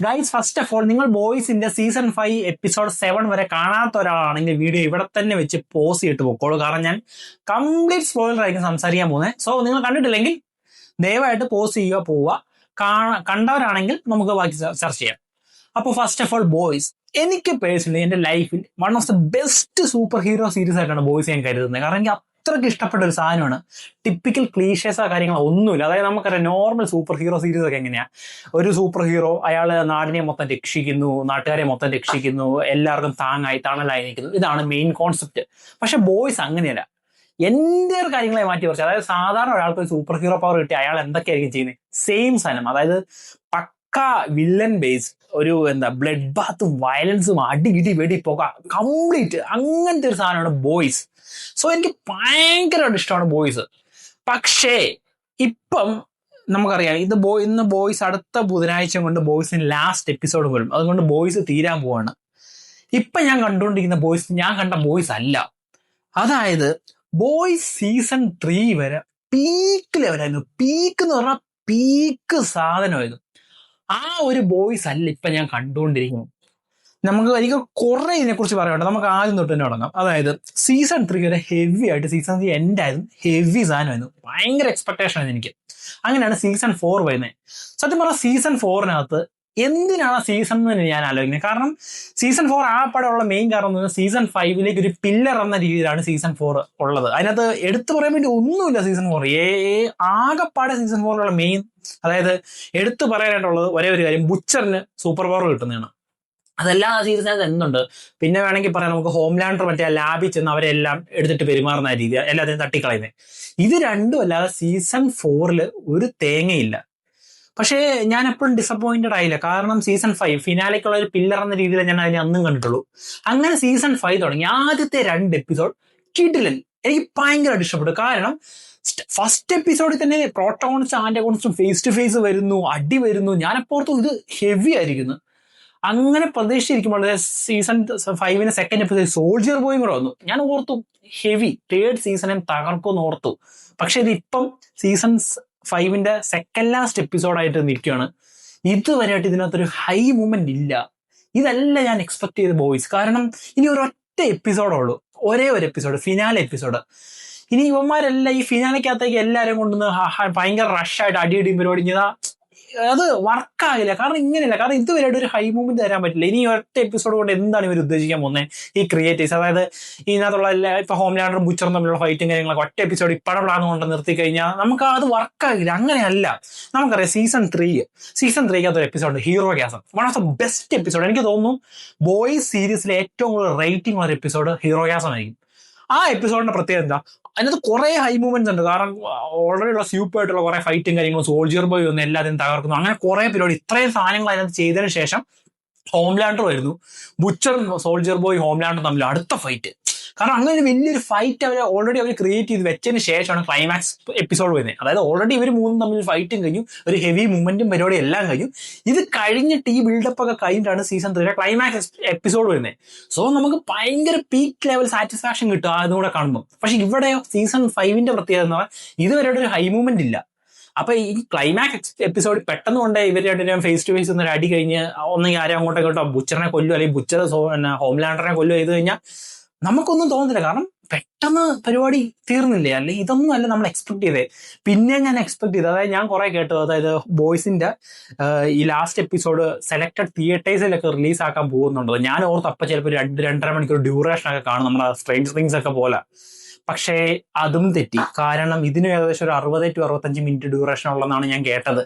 Guys, first of all നിങ്ങൾ ബോയ്സിന്റെ season 5 episode 7 വരെ കാണാത്ത ഒരാളാണെങ്കിൽ വീഡിയോ ഇവിടെ തന്നെ വെച്ച് പോസ് ചെയ്തിട്ട് പോക്കോളൂ. കാരണം ഞാൻ കംപ്ലീറ്റ് സ്പോയിലർ ആയിരിക്കും സംസാരിക്കാൻ പോകുന്നത്. സോ നിങ്ങൾ കണ്ടിട്ടില്ലെങ്കിൽ ദയവായിട്ട് പോസ് ചെയ്യുക, പോവുക. കണ്ടവരാണെങ്കിൽ നമുക്ക് ബാക്കി ചർച്ച ചെയ്യാം. അപ്പോൾ ഫസ്റ്റ് ഓഫ് ഓൾ ബോയ്സ്, എനിക്ക് പേഴ്സണലി എൻ്റെ ലൈഫിൽ one of the best super hero series ആയിട്ടാണ് ബോയ്സ് ഞാൻ കരുതുന്നത്. കാരണം എനിക്ക് അത്രയ്ക്ക് ഇഷ്ടപ്പെട്ട ഒരു സാധനമാണ്. ടിപ്പിക്കൽ ക്ലീഷേഴ്സോ കാര്യങ്ങളോ ഒന്നുമില്ല. അതായത് നമുക്കറിയാം നോർമൽ സൂപ്പർ ഹീറോ സീരീസ് ഒക്കെ എങ്ങനെയാ, ഒരു സൂപ്പർ ഹീറോ അയാൾ നാടിനെ മൊത്തം രക്ഷിക്കുന്നു, നാട്ടുകാരെ മൊത്തം രക്ഷിക്കുന്നു, എല്ലാവർക്കും താങ്ങായി തണലായി നിൽക്കുന്നു. ഇതാണ് മെയിൻ കോൺസെപ്റ്റ്. പക്ഷെ ബോയ്സ് അങ്ങനെയല്ല. എൻ്റെ കാര്യങ്ങളെ മാറ്റി പറിച്ചു. അതായത് സാധാരണ ഒരാൾക്ക് ഒരു സൂപ്പർ ഹീറോ പവർ കിട്ടി അയാൾ എന്തൊക്കെയായിരിക്കും ചെയ്യുന്നത്, സെയിം സാധനം. അതായത് പക്ക വില്ലൻ ബേസ്, ഒരു ബ്ലഡ് ബാത്തും വയലൻസും അടി ഇടി വെടി പോക കംപ്ലീറ്റ് അങ്ങനത്തെ ഒരു സാധനമാണ് ബോയ്സ്. സോ എനിക്ക് ഭയങ്കരമായിട്ട് ഇഷ്ടമാണ് ബോയ്സ്. പക്ഷേ ഇപ്പം നമുക്കറിയാം ഇന്ന് ബോയ്സ് അടുത്ത ബുധനാഴ്ച കൊണ്ട് ബോയ്സിന് ലാസ്റ്റ് എപ്പിസോഡ് വരും. അതുകൊണ്ട് ബോയ്സ് തീരാൻ പോവാണ്. ഇപ്പം ഞാൻ കണ്ടുകൊണ്ടിരിക്കുന്ന ബോയ്സ് ഞാൻ കണ്ട ബോയ്സ് അല്ല. അതായത് ബോയ്സ് സീസൺ 3 വരെ പീക്ക് ലെവലായിരുന്നു. പീക്ക് എന്ന് പറഞ്ഞാൽ പീക്ക് സാധനമായിരുന്നു. ആ ഒരു ബോയ്സ് അല്ല ഇപ്പം ഞാൻ കണ്ടുകൊണ്ടിരിക്കുന്നു. എനിക്ക് കുറെ ഇതിനെക്കുറിച്ച് പറയാനുണ്ട്. നമുക്ക് ആദ്യം തൊട്ട് തന്നെ തുടങ്ങാം. അതായത് സീസൺ 3 വരെ ഹെവി ആയിട്ട്, സീസൺ 3 എൻഡ് ആയിരുന്നു, ഹെവി സാധനമായിരുന്നു, ഭയങ്കര എക്സ്പെക്ടേഷൻ ആയിരുന്നു എനിക്ക്. അങ്ങനെയാണ് സീസൺ 4 വരുന്നത്. സത്യം പറഞ്ഞാൽ സീസൺ 4-നകത്ത് എന്തിനാണ് സീസൺ എന്ന് ഞാൻ ആലോചിക്കുന്നത്. കാരണം സീസൺ 4 ആ പടമുള്ള മെയിൻ കാരണം എന്ന് പറഞ്ഞാൽ സീസൺ 5-ലേക്ക് ഒരു പില്ലർ എന്ന രീതിയിലാണ് സീസൺ 4 ഉള്ളത്. അതിനകത്ത് എടുത്തു പറയാൻ വേണ്ടി ഒന്നുമില്ല. സീസൺ 4 ആകെപ്പാടെ സീസൺ 4-ലുള്ള മെയിൻ, അതായത് എടുത്തു പറയാനായിട്ടുള്ളത് ഒരേ ഒരു കാര്യം, ബുച്ചറിന് സൂപ്പർ പവർ കിട്ടുന്നതാണ്. അതെല്ലാ സീരീസിനകത്ത് എന്തുണ്ട്. പിന്നെ വേണമെങ്കിൽ പറയാം, നമുക്ക് ഹോംലാൻഡർ മറ്റേ ലാബിൽ ചെന്ന് അവരെല്ലാം എടുത്തിട്ട് പെരുമാറുന്ന രീതി, എല്ലാത്തിനും തട്ടിക്കളയുന്നത്. ഇത് രണ്ടും അല്ലാതെ സീസൺ 4 ഒരു തേങ്ങയില്ല. പക്ഷേ ഞാൻ എപ്പോഴും ഡിസപ്പോയിന്റഡ് ആയില്ല. കാരണം സീസൺ 5 ഫിനാലേക്കുള്ള ഒരു പില്ലർ എന്ന രീതിയിൽ ഞാൻ അതിനെ അന്നും കണ്ടിട്ടുള്ളൂ. അങ്ങനെ സീസൺ 5 തുടങ്ങി. ആദ്യത്തെ 2 എപ്പിസോഡ് കിടിലൻ, എനിക്ക് ഭയങ്കരമായിട്ട് ഇഷ്ടപ്പെട്ടു. കാരണം ഫസ്റ്റ് എപ്പിസോഡിൽ തന്നെ പ്രോട്ടോണിസ്റ്റും ആന്റഗോണിസ്റ്റും ഫേസ് ടു ഫേസ് വരുന്നു, അടി വരുന്നു. ഞാനപ്പോഴത്തും ഇത് ഹെവി ആയിരിക്കുന്നു. അങ്ങനെ പ്രതീക്ഷിച്ചിരിക്കുമ്പോൾ സീസൺ 5 സെക്കൻഡ് എപ്പിസോഡ് സോൾജിയർ ബോയും കൂടെ വന്നു. ഞാൻ ഓർത്തു ഹെവി 3rd സീസണും തകർക്കുമെന്ന് ഓർത്തു. പക്ഷെ ഇതിപ്പം സീസൺ 5 സെക്കൻഡ് ലാസ്റ്റ് എപ്പിസോഡായിട്ട് നിൽക്കുകയാണ്. ഇതുവരെയായിട്ട് ഇതിനകത്തൊരു ഹൈ മൂവ്മെന്റ് ഇല്ല. ഇതല്ല ഞാൻ എക്സ്പെക്ട് ചെയ്ത ബോയ്സ്. കാരണം ഇനി ഒരൊറ്റ എപ്പിസോഡേ ഉള്ളൂ, ഒരേ ഒരു എപ്പിസോഡ്, ഫിനാലെ എപ്പിസോഡ്. ഇനി ഇവന്മാരെല്ലാം ഈ ഫിനാലയ്ക്കകത്തേക്ക് എല്ലാവരും കൊണ്ടുവന്ന് ഭയങ്കര റഷായിട്ട് അടിയടിയും പരിപാടി ചെയ്താൽ അത് വർക്കാകില്ല. കാരണം ഇങ്ങനെയല്ല. കാരണം ഇതുവരെയായിട്ട് ഒരു ഹൈ മൂവ്മെന്റ് തരാൻ പറ്റില്ല. ഇനി ഒറ്റ എപ്പിസോഡ് കൊണ്ട് എന്താണ് ഇവർ ഉദ്ദേശിക്കാൻ പോകുന്നത്, ഈ ക്രിയേറ്റേഴ്സ്? അതായത് ഇതിനകത്തുള്ള ഇപ്പൊ ഹോംലാൻഡറും ബുച്ചറും തമ്മിലുള്ള ഫൈറ്റും കാര്യങ്ങളൊക്കെ ഒറ്റ എപ്പിസോഡ് ഇപ്പഴാണ് കൊണ്ട് നിർത്തി കഴിഞ്ഞാൽ നമുക്ക് അത് വർക്കാകില്ല. അങ്ങനെയല്ല. നമുക്കറിയാം സീസൺ 3-ക്കകത്തൊരു episode herogasm, one of the best episode. എനിക്ക് തോന്നുന്നു ബോയ്സ് സീരീസിലെ ഏറ്റവും കൂടുതൽ റേറ്റിംഗ് ഉള്ള എപ്പിസോഡ് ഹീറോഗ്യാസം ആയിരിക്കും. ആ എപ്പിസോഡിന്റെ പ്രത്യേകത എന്താ, അതിനകത്ത് കുറെ ഹൈ മൂവ്മെന്റ്സ് ഉണ്ട്. കാരണം ഓൾറെഡി ഉള്ള സ്യൂപ്പായിട്ടുള്ള കുറെ ഫൈറ്റും കാര്യങ്ങളും, സോൾജിയർ ബോയ് ഒന്ന് എല്ലാത്തിനും തകർക്കുന്നു, അങ്ങനെ കുറെ പരിപാടി, ഇത്രയും സാധനങ്ങൾ അതിനകത്ത് ചെയ്തതിനു ശേഷം ഹോംലാൻഡർ വരുന്നു. ബുച്ചറും സോൾജിയർ ബോയ് ഹോംലാൻഡറും തമ്മിൽ അടുത്ത ഫൈറ്റ്. കാരണം അങ്ങനെ ഒരു വലിയൊരു ഫൈറ്റ് അവർ ക്രിയേറ്റ് ചെയ്ത് വെച്ചതിന് ശേഷമാണ് ക്ലൈമാക്സ് എപ്പിസോഡ് വരുന്നത്. അതായത് ഓൾറെഡി ഇവർ മൂന്നും തമ്മിൽ ഫൈറ്റും കഴിഞ്ഞു, ഒരു ഹെവി മൂവ്മെന്റും പരിപാടി എല്ലാം കഴിഞ്ഞു. ഇത് കഴിഞ്ഞിട്ട് ഈ ബിൽഡപ്പ് ഒക്കെ കഴിഞ്ഞിട്ടാണ് സീസൺ 3 ക്ലൈമാക്സ് എപ്പിസോഡ് വരുന്നത്. സോ നമുക്ക് ഭയങ്കര പീക്ക് ലെവൽ സാറ്റിസ്ഫാക്ഷൻ കിട്ടും അതുകൂടെ കാണുമ്പോൾ. പക്ഷെ ഇവിടെ സീസൺ 5 പ്രത്യേകത എന്ന് പറഞ്ഞാൽ ഇതുവരെയായിട്ട് ഒരു ഹൈ മൂവ്മെന്റ് ഇല്ല. അപ്പൊ ഈ ക്ലൈമാക്സ് എപ്പിസോഡ് പെട്ടെന്ന് കൊണ്ട് ഇവരുടെ ഫേസ് ടു ഫേസ് ഒന്നൊരു അടി കഴിഞ്ഞ് ഒന്നെങ്കിൽ ആരും അങ്ങോട്ടോ ഇങ്ങോട്ടോ ബുച്ചറിനെ കൊല്ലും, അല്ലെങ്കിൽ ബുച്ചർ ഹോംലാൻഡറിനെ കൊല്ലും ചെയ്ത് കഴിഞ്ഞാൽ നമുക്കൊന്നും തോന്നുന്നില്ല. കാരണം പെട്ടെന്ന് പരിപാടി തീർന്നില്ലേ, അല്ലെങ്കിൽ ഇതൊന്നും അല്ല നമ്മൾ എക്സ്പെക്ട് ചെയ്തേ. പിന്നെ ഞാൻ എക്സ്പെക്ട് ചെയ്തത്, അതായത് ഞാൻ കുറെ കേട്ടു, അതായത് ബോയ്സിന്റെ ഈ ലാസ്റ്റ് എപ്പിസോഡ് സെലക്ടഡ് തിയേറ്റേഴ്സിലൊക്കെ റിലീസ് ആക്കാൻ പോകുന്നുണ്ടോ. ഞാൻ ഓർത്ത് അപ്പം ചിലപ്പോൾ 2-2.5 മണിക്കൂർ ഡ്യൂറേഷൻ ഒക്കെ കാണും, നമ്മുടെ സ്ട്രേഞ്ചർ തിങ്സ് ഒക്കെ പോലെ. പക്ഷേ അതും തെറ്റി. കാരണം ഇതിന് ഏകദേശം ഒരു 60 to 65 മിനിറ്റ് ഡ്യൂറേഷൻ ഉള്ളതെന്നാണ് ഞാൻ കേട്ടത്.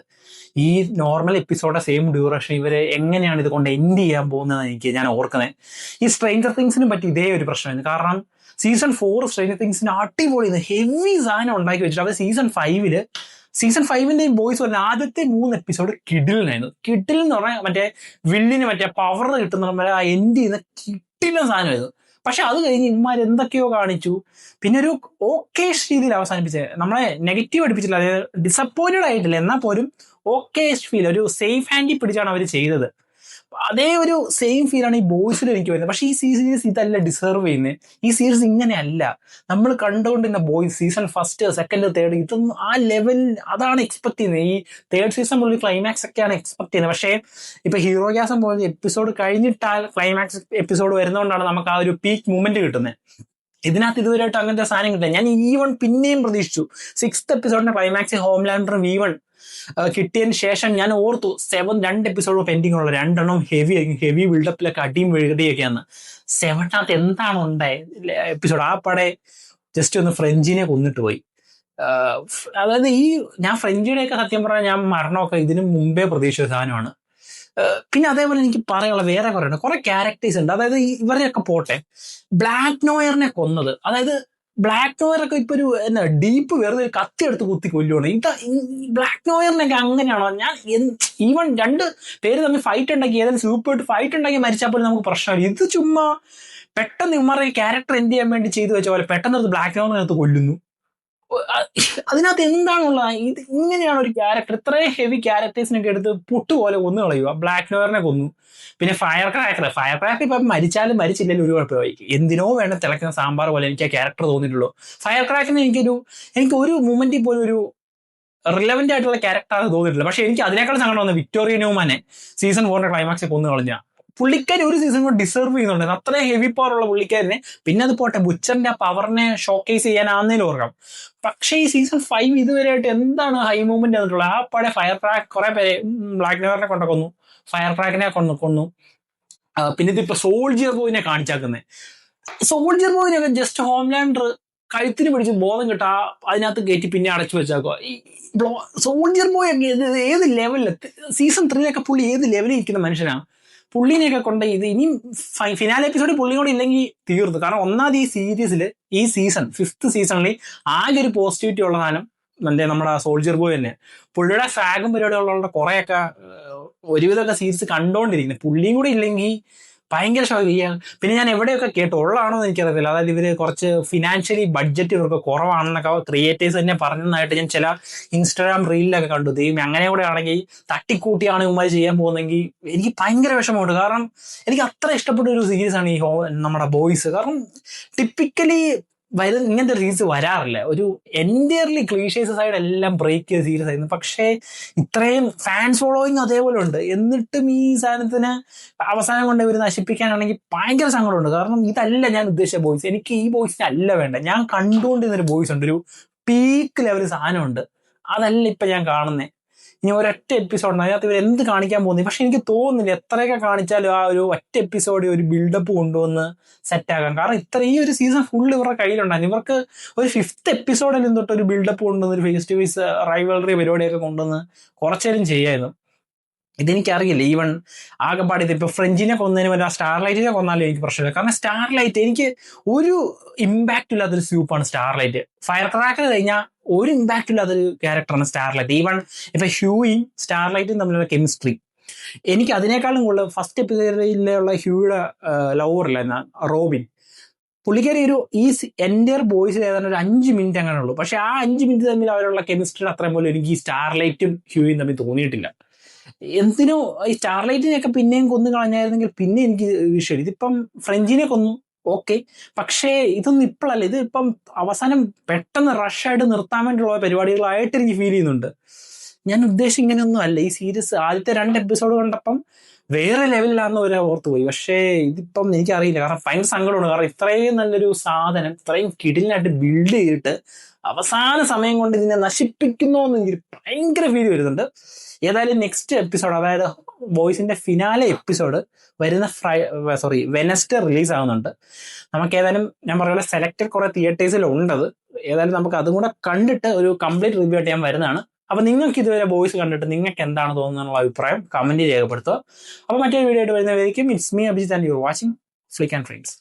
ഈ നോർമൽ എപ്പിസോഡ് സെയിം ഡ്യൂറേഷൻ ഇവര് എങ്ങനെയാണ് ഇത് കൊണ്ട് എൻഡ് ചെയ്യാൻ പോകുന്നത് ഞാൻ ഓർക്കുന്നത്. ഈ സ്ട്രേഞ്ചർ തിങ്സിനും പറ്റി ഇതേ ഒരു പ്രശ്നമായിരുന്നു. കാരണം സീസൺ 4 സ്ട്രേഞ്ചർ തിങ്സിന് അടിപൊളി ഹെവി സാധനം ഉണ്ടാക്കി വെച്ചിട്ട് അവർ സീസൺ 5-ന്റെയും ബോയ്സ് പറഞ്ഞ ആദ്യത്തെ 3 എപ്പിസോഡ് കിഡിലിനായിരുന്നു. കിഡിൽ എന്ന് പറഞ്ഞാൽ മറ്റേ വില്ലിന് മറ്റേ പവർ കിട്ടുന്ന ആ എൻഡ് ചെയ്യുന്ന കിഡിലെ സാധനമായിരുന്നു. പക്ഷെ അത് കഴിഞ്ഞ് ഇമാർ എന്തൊക്കെയോ കാണിച്ചു. പിന്നെ ഒരു ഓക്കെ രീതിയിൽ അവസാനിപ്പിച്ചത്, നമ്മളെ നെഗറ്റീവ് അടിപ്പിച്ചില്ല, അതായത് ഡിസപ്പോയിന്റഡ് ആയിട്ടില്ല, എന്നാൽ പോലും ഓക്കെ ഫീൽ, ഒരു സേഫ് ഹാൻഡിൽ പിടിച്ചാണ് അവർ ചെയ്തത്. അതേ ഒരു സെയിം ഫീലാണ് ഈ ബോയ്സിൽ എനിക്ക് വരുന്നത്. പക്ഷേ ഈ സീരീസ് ഇതല്ല ഡിസേർവ് ചെയ്യുന്നത്. ഈ സീരീസ് ഇങ്ങനെയല്ല. നമ്മൾ കണ്ടുകൊണ്ടിരുന്ന ബോയ്സ് സീസൺ 1, 2, 3 ഇതൊന്നും ആ ലെവൽ അതാണ് എക്സ്പെക്ട് ചെയ്യുന്നത്. ഈ 3rd സീസൺ മുതൽ ക്ലൈമാക്സ് ഒക്കെയാണ് എക്സ്പെക്ട് ചെയ്യുന്നത്. പക്ഷേ ഇപ്പൊ ഹീറോഗ്യാസം പോലെ എപ്പിസോഡ് കഴിഞ്ഞിട്ട് ആ ക്ലൈമാക്സ് എപ്പിസോഡ് വരുന്നതുകൊണ്ടാണ് നമുക്ക് ആ ഒരു പീക്ക് മൂമെന്റ് കിട്ടുന്നത്. ഇതിനകത്ത് ഇതുവരെയായിട്ട് അങ്ങനത്തെ സാധനം കിട്ടില്ല. ഞാൻ V1 പിന്നെയും പ്രതീക്ഷിച്ചു. 6th എപ്പിസോഡിന്റെ ക്ലൈമാക്സ് ഹോംലാൻഡർ V1 കിട്ടിയതിന് ശേഷം ഞാൻ ഓർത്തു 2 എപ്പിസോഡ് പെൻഡിങ് ഉള്ള 2 ഹെവി ബിൽഡപ്പിലൊക്കെ അടിയും വെഴുകടിയൊക്കെയാണ്. 7th എന്താണ് ഉണ്ടായത് എപ്പിസോഡ്? ആ പടെ ജസ്റ്റ് ഒന്ന് ഫ്രഞ്ചിനെ കൊന്നിട്ട് പോയി. അതായത് ഞാൻ ഫ്രഞ്ചിയുടെയൊക്കെ സത്യം പറഞ്ഞാൽ ഞാൻ മരണമൊക്കെ ഇതിനു മുമ്പേ പ്രതീക്ഷിച്ച സാധനമാണ്. പിന്നെ അതേപോലെ എനിക്ക് പറയാനുള്ള വേറെ കുറെ ക്യാരക്ടേഴ്സ് ഉണ്ട്. അതായത് ഇവരെയൊക്കെ പോട്ടെ, ബ്ലാക്ക് നോയറിനെ കൊന്നത്, അതായത് ബ്ലാക്ക് നോയറൊക്കെ ഇപ്പൊ ഒരു ഡീപ്പ് വെറുതെ ഒരു കത്തി എടുത്ത് കുത്തി കൊല്ലുവാണ്. ബ്ലാക്ക് നോയറിനൊക്കെ അങ്ങനെയാണോ? ഞാൻ ഈവൻ 2 പേര് തമ്മിൽ ഫൈറ്റ് ഉണ്ടാക്കി, ഏതായാലും സൂപ്പർ ഫൈറ്റ് ഉണ്ടാക്കി മരിച്ചാൽ പോലും നമുക്ക് പ്രശ്നമില്ല. ഇത് ചുമ്മാ പെട്ടെന്ന് ഇവന്മാരുടെ ക്യാരക്ടർ എന്ത് ചെയ്യാൻ വേണ്ടി ചെയ്തു വെച്ച പോലെ പെട്ടെന്ന് എടുത്ത് ബ്ലാക്ക് നോയറിനകത്ത് കൊല്ലുന്നു. അതിനകത്ത് എന്താണുള്ളത്? ഇത് ഇങ്ങനെയാണ് ഒരു ക്യാരക്ടർ? ഇത്രയും ഹെവി ക്യാരക്ടേഴ്സിനൊക്കെ എടുത്ത് പുട്ടുപോലെ കൊന്നു കളയുക. ബ്ലാക്ക് നോയറിനെ കൊന്നു. പിന്നെ ഫയർ ക്രാക്കർ ഇപ്പൊ മരിച്ചാലും മരിച്ചില്ലെങ്കിലും ഒരു കുഴപ്പമായി. എന്തിനോ വേണം തിളക്കുന്ന സാമ്പാർ പോലെ എനിക്ക് ആ ക്യാരക്ടർ തോന്നിയിട്ടുള്ളൂ. ഫയർ ക്രാക്കിന് എനിക്ക് ഒരു മൂമെന്റിൽ പോലും ഒരു റിലവന്റ് ആയിട്ടുള്ള ക്യാരക്ടർ തോന്നിയിട്ടില്ല. പക്ഷെ എനിക്ക് അതിനേക്കാൾ സങ്കടം വന്നത് വിക്ടോറിയ ന്യൂമാനെ സീസൺ 4 ക്ലൈമാക്സിൽ കൊന്നു കളഞ്ഞ. പുള്ളിക്കാരി ഒരു സീസൺ കൂടെ ഡിസേർവ് ചെയ്യുന്നുണ്ട്. അത്രയും ഹെവി പവർ ഉള്ള പുള്ളിക്കാരനെ. പിന്നെ അത് പോട്ടെ, ബുച്ചറിന്റെ ആ പവറിനെ ഷോക്കേസ് ചെയ്യാനാന്നേലും ഓർക്കാം. പക്ഷേ ഈ സീസൺ 5 ഇതുവരെയായിട്ട് എന്താണ് ഹൈ മൂവ്മെന്റ് വന്നിട്ടുള്ളത്? ആ പടെ ഫയർ ക്രാക്ക് കുറെ പേരെ ബ്ലാക്ക് നോയറിനെ കൊണ്ട കൊന്നു, ഫയർ ക്രാക്കിനെ കൊന്നു. പിന്നെ ഇതിപ്പോ സോൾജിയർ ബോയിനെ കാണിച്ചാക്കുന്നത്. സോൾജിയർ ബോയിനൊക്കെ ജസ്റ്റ് ഹോംലാൻഡർ കഴുത്തിന് പിടിച്ച് ബോധം കിട്ടാ അതിനകത്ത് കയറ്റി പിന്നെ അടച്ചു വെച്ചാക്കുക. ഈ സോൾജിയർ ബോയ് ഒക്കെ ഏത് ലെവലിൽ സീസൺ 3 പുള്ളി ഏത് ലെവലിൽ ഇരിക്കുന്ന മനുഷ്യനാണ്? പുള്ളിനെയൊക്കെ കൊണ്ട് ഇത് ഇനിയും ഫിനാലെ എപ്പിസോഡിൽ പുള്ളി കൂടെ ഇല്ലെങ്കിൽ തീർന്നു. കാരണം ഒന്നാമത് ഈ സീരീസിൽ ഈ സീസൺ 5th സീസണിൽ ആകെ ഒരു പോസിറ്റിവിറ്റി ഉള്ള സാധനം നമ്മുടെ സോൾജിയർ ബോയ് തന്നെ. പുള്ളിയുടെ ഫാഗും പരിപാടികളുള്ള കുറെയൊക്കെ ഒരുവിധമൊക്കെ സീരീസ് കണ്ടോണ്ടിരിക്കുന്നത്. പുള്ളിയും കൂടെ ഇല്ലെങ്കിൽ ഭയങ്കര ഷോക്ക് ചെയ്യാം. പിന്നെ ഞാൻ എവിടെയൊക്കെ കേട്ടു, ഉള്ളതാണോ എന്ന് എനിക്കറിയത്തില്ല. അതായത് ഇവര് കുറച്ച് ഫിനാൻഷ്യലി ബഡ്ജറ്റ് ഇവർക്ക് കുറവാണെന്നൊക്കെ ക്രിയേറ്റേഴ്സ് തന്നെ പറഞ്ഞതായിട്ട് ഞാൻ ചില ഇൻസ്റ്റാഗ്രാം റീലിലൊക്കെ കണ്ടു. ദൈവം അങ്ങനെ കൂടെ ആണെങ്കിൽ തട്ടിക്കൂട്ടിയാണ് ഇവന്മാർ ചെയ്യാൻ പോകുന്നതെങ്കിൽ എനിക്ക് ഭയങ്കര വിഷമമുണ്ട്. കാരണം എനിക്ക് അത്ര ഇഷ്ടപ്പെട്ട ഒരു സീരീസാണ് ഈ നമ്മുടെ ബോയ്സ്. കാരണം ടിപ്പിക്കലി ഇങ്ങനത്തെ സീരീസ് വരാറില്ല. ഒരു എൻറ്റയർലി ക്ലീഷേഴ്സ് സൈഡ് എല്ലാം ബ്രേക്ക് ചെയ്ത സീരീസ് ആയിരുന്നു. പക്ഷേ ഇത്രയും ഫാൻസ് ഫോളോയിങ് അതേപോലെ ഉണ്ട്. എന്നിട്ടും ഈ സാധനത്തിന് അവസാനം കൊണ്ട് ഇവർ നശിപ്പിക്കാനാണെങ്കിൽ ഭയങ്കര സങ്കടമുണ്ട്. കാരണം ഇതല്ല ഞാൻ ഉദ്ദേശിച്ച ബോയ്സ്. എനിക്ക് ഈ ബോയ്സിനെ അല്ല വേണ്ട. ഞാൻ കണ്ടുകൊണ്ടിരുന്നൊരു ബോയ്സ് ഉണ്ട്, ഒരു പീക്ക് ലെവൽ സാധനമുണ്ട്. അതല്ല ഇപ്പം ഞാൻ കാണുന്നത്. ഇനി ഒരൊറ്റ എപ്പിസോഡ് അതിനകത്ത് ഇവർ എന്ത് കാണിക്കാൻ പോകുന്നത്? പക്ഷെ എനിക്ക് തോന്നുന്നില്ല എത്രയൊക്കെ കാണിച്ചാലും ആ ഒരു ഒറ്റ എപ്പിസോഡ് ഒരു ബിൽഡപ്പ് കൊണ്ടുവന്ന് സെറ്റാക്കാം. കാരണം ഈ ഒരു സീസൺ ഫുൾ ഇവരുടെ കയ്യിലുണ്ടായിരുന്നു. ഇവർക്ക് ഒരു 5th എപ്പിസോഡിൽ തൊട്ട് ഒരു ബിൽഡപ്പ് കൊണ്ടുവന്ന് ഒരു ഫേസ് ടു ഫേസ് റൈവലറി പരിപാടിയൊക്കെ കൊണ്ടുവന്ന് കുറച്ചേരം ചെയ്യായിരുന്നു. ഇതെനിക്കറിയില്ല. ഈവൻ ആകെപ്പാട് ഇതിപ്പോൾ ഫ്രഞ്ചിനെ കൊന്നതിന് പറ്റും, സ്റ്റാർലൈറ്റിനെ കൊന്നാലും എനിക്ക് പ്രശ്നമില്ല. കാരണം സ്റ്റാർലൈറ്റ് എനിക്ക് ഒരു ഇമ്പാക്റ്റ് ഇല്ലാത്തൊരു സ്യൂപ്പാണ് സ്റ്റാർലൈറ്റ്. ഫയർ ക്രാക്കർ കഴിഞ്ഞാൽ ഒരു ഇമ്പാക്റ്റ് ഇല്ലാത്തൊരു ക്യാരക്ടറാണ് സ്റ്റാർലൈറ്റ്. ഈവൻ ഇപ്പൊ ഹ്യൂയും സ്റ്റാർലൈറ്റും തമ്മിലുള്ള കെമിസ്ട്രി എനിക്ക് അതിനേക്കാളും കൂടുതൽ ഫസ്റ്റ് എപ്പിസോഡിലുള്ള ഹ്യൂയുടെ ലവറില്ല റോബിൻ, പുള്ളിക്കാരി ഈ എൻ്റെയർ ബോയ്സിൽ ഏതാണ്ട് ഒരു 5 മിനിറ്റ് അങ്ങനെ ഉള്ളൂ. പക്ഷെ ആ 5 മിനിറ്റ് തമ്മിൽ അവരുള്ള കെമിസ്ട്രി അത്രയും പോലും എനിക്ക് ഈ സ്റ്റാർലൈറ്റും ഹ്യൂയും തമ്മിൽ തോന്നിയിട്ടില്ല. എന്തിനോ ഈ സ്റ്റാർലൈറ്റിനെയൊക്കെ പിന്നെയും കൊന്നു കളഞ്ഞായിരുന്നെങ്കിൽ പിന്നെ എനിക്ക് വിഷയം. ഇതിപ്പം ഫ്രഞ്ചിനെ കൊന്നു, ഓക്കെ, പക്ഷേ ഇതൊന്നും ഇപ്പോഴല്ല. ഇത് ഇപ്പം അവസാനം പെട്ടെന്ന് റഷായിട്ട് നിർത്താൻ വേണ്ടിയുള്ള പരിപാടികളായിട്ട് എനിക്ക് ഫീൽ ചെയ്യുന്നുണ്ട്. ഞാൻ ഉദ്ദേശം ഇങ്ങനെയൊന്നും അല്ല. ഈ സീരീസ് ആദ്യത്തെ 2 എപ്പിസോഡ് കണ്ടപ്പം വേറെ ലെവലിലാണെന്ന് ഒരു ഓർത്ത് പോയി. പക്ഷേ ഇതിപ്പം എനിക്കറിയില്ല. കാരണം ഭയങ്കര സങ്കടമാണ്. കാരണം ഇത്രയും നല്ലൊരു സാധനം ഇത്രയും കിടിലായിട്ട് ബിൽഡ് ചെയ്തിട്ട് അവസാന സമയം കൊണ്ട് ഇതിനെ നശിപ്പിക്കുന്നു എന്ന് എനിക്ക് ഭയങ്കര ഫീൽ വരുന്നുണ്ട്. ഏതായാലും നെക്സ്റ്റ് എപ്പിസോഡ്, അതായത് ബോയ്സിന്റെ ഫിനാലെ എപ്പിസോഡ് വരുന്ന വെനസ്ഡേ റിലീസ് ആവുന്നുണ്ട്. നമുക്ക് ഏതായാലും ഞാൻ പറഞ്ഞ പോലെ സെലക്റ്റഡ് കുറെ തിയേറ്റേഴ്സിൽ ഉണ്ടത്. ഏതായാലും നമുക്ക് അതും കൂടെ കണ്ടിട്ട് ഒരു കംപ്ലീറ്റ് റിവ്യൂ ആയിട്ട് ഞാൻ വരുന്നതാണ്. അപ്പൊ നിങ്ങൾക്ക് ഇതുവരെ ബോയ്സ് കണ്ടിട്ട് നിങ്ങൾക്ക് എന്താണ് തോന്നുന്നുള്ള അഭിപ്രായം കമന്റ് രേഖപ്പെടുത്തുക. അപ്പൊ മറ്റൊരു വീഡിയോ ആയിട്ട് വരുന്നവരേക്കും it's me Abhijith and you are watching flick and frames.